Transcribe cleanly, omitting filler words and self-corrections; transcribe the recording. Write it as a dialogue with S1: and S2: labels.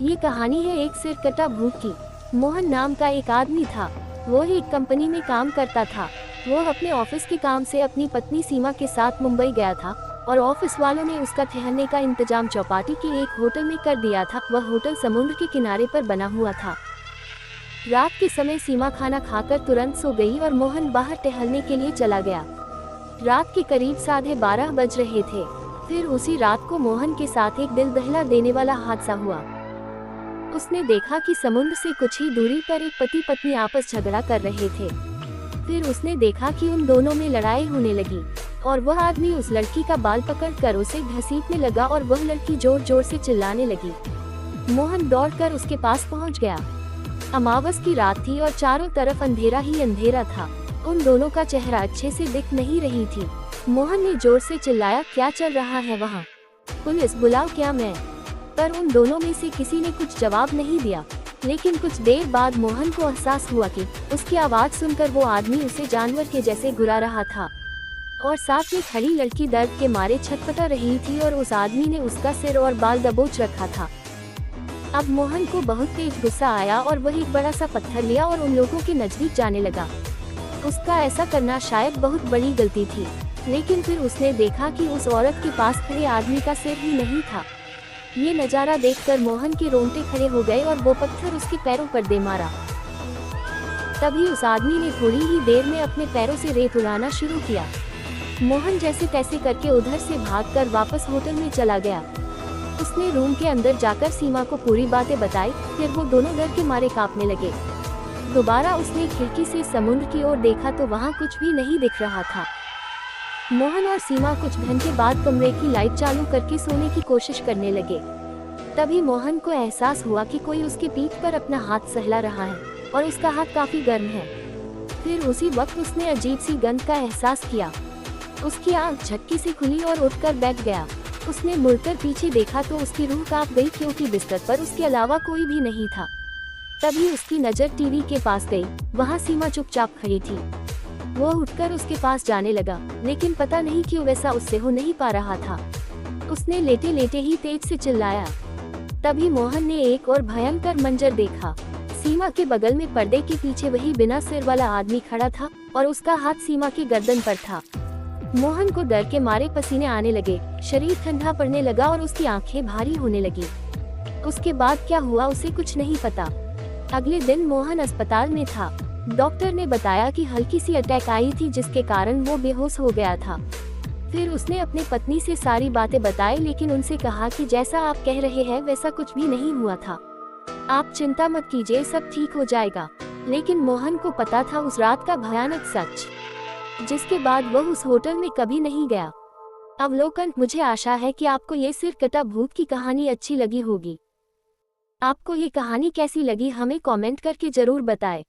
S1: ये कहानी है एक सिर कटा भूत की। मोहन नाम का एक आदमी था। वो एक कंपनी में काम करता था। वो अपने ऑफिस के काम से अपनी पत्नी सीमा के साथ मुंबई गया था और ऑफिस वालों ने उसका ठहरने का इंतजाम चौपाटी के एक होटल में कर दिया था। वह होटल समुद्र के किनारे पर बना हुआ था। रात के समय सीमा खाना खाकर तुरंत सो गई और मोहन बाहर टहलने के लिए चला गया। रात के करीब 12:30 बज रहे थे। फिर उसी रात को मोहन के साथ एक दिल दहला देने वाला हादसा हुआ। उसने देखा कि समुद्र से कुछ ही दूरी पर एक पति पत्नी आपस झगड़ा कर रहे थे। फिर उसने देखा कि उन दोनों में लड़ाई होने लगी और वह आदमी उस लड़की का बाल पकड़कर उसे घसीटने लगा और वह लड़की जोर जोर से चिल्लाने लगी। मोहन दौड़कर उसके पास पहुंच गया। अमावस की रात थी और चारों तरफ अंधेरा ही अंधेरा था। उन दोनों का चेहरा अच्छे से दिख नहीं रही थी। मोहन ने जोर से चिल्लाया, क्या चल रहा है वहाँ? पुलिस बुलाओ क्या मैं? पर उन दोनों में से किसी ने कुछ जवाब नहीं दिया। लेकिन कुछ देर बाद मोहन को एहसास हुआ कि उसकी आवाज सुनकर वो आदमी उसे जानवर के जैसे घुरा रहा था और साथ में खड़ी लड़की दर्द के मारे छटपटा रही थी और उस आदमी ने उसका सिर और बाल दबोच रखा था। अब मोहन को बहुत तेज गुस्सा आया और वह एक बड़ा सा पत्थर लिया और उन लोगों के नजदीक जाने लगा। उसका ऐसा करना शायद बहुत बड़ी गलती थी, लेकिन फिर उसने देखा कि उस औरत के पास खड़े आदमी का सिर ही नहीं था। ये नज़ारा देखकर मोहन के रोंगटे खड़े हो गए और वो पत्थर उसके पैरों पर दे मारा। तभी उस आदमी ने थोड़ी ही देर में अपने पैरों से रेत उड़ाना शुरू किया। मोहन जैसे तैसे करके उधर से भागकर वापस होटल में चला गया। उसने रूम के अंदर जाकर सीमा को पूरी बातें बताई। फिर वो दोनों डर के मारे कांपने लगे। दोबारा उसने खिड़की से समुद्र की ओर देखा तो वहाँ कुछ भी नहीं दिख रहा था। मोहन और सीमा कुछ घंटे बाद कमरे की लाइट चालू करके सोने की कोशिश करने लगे। तभी मोहन को एहसास हुआ कि कोई उसके पीठ पर अपना हाथ सहला रहा है और उसका हाथ काफी गर्म है। फिर उसी वक्त उसने अजीब सी गंध का एहसास किया। उसकी आंख झटके से खुली और उठकर बैठ गया। उसने मुड़कर पीछे देखा तो उसकी रूह कांप गई, क्योंकि बिस्तर पर उसके अलावा कोई भी नहीं था। तभी उसकी नजर टीवी के पास गई। वहाँ सीमा चुपचाप खड़ी थी। वो उठकर उसके पास जाने लगा, लेकिन पता नहीं क्यों वैसा उससे हो नहीं पा रहा था। उसने लेटे लेटे ही तेज से चिल्लाया। तभी मोहन ने एक और भयंकर मंजर देखा। सीमा के बगल में पर्दे के पीछे वही बिना सिर वाला आदमी खड़ा था और उसका हाथ सीमा की गर्दन पर था। मोहन को डर के मारे पसीने आने लगे, शरीर ठंडा पड़ने लगा और उसकी आंखें भारी होने लगी। उसके बाद क्या हुआ उसे कुछ नहीं पता। अगले दिन मोहन अस्पताल में था। डॉक्टर ने बताया कि हल्की सी अटैक आई थी, जिसके कारण वो बेहोश हो गया था। फिर उसने अपनी पत्नी से सारी बातें बताई, लेकिन उनसे कहा कि जैसा आप कह रहे हैं वैसा कुछ भी नहीं हुआ था। आप चिंता मत कीजिए, सब ठीक हो जाएगा। लेकिन मोहन को पता था उस रात का भयानक सच, जिसके बाद वह उस होटल में कभी नहीं गया। अवलोकन, मुझे आशा है कि आपको ये सिर कटा भूत की कहानी अच्छी लगी होगी। आपको ये कहानी कैसी लगी हमें कमेंट करके जरूर बताएं।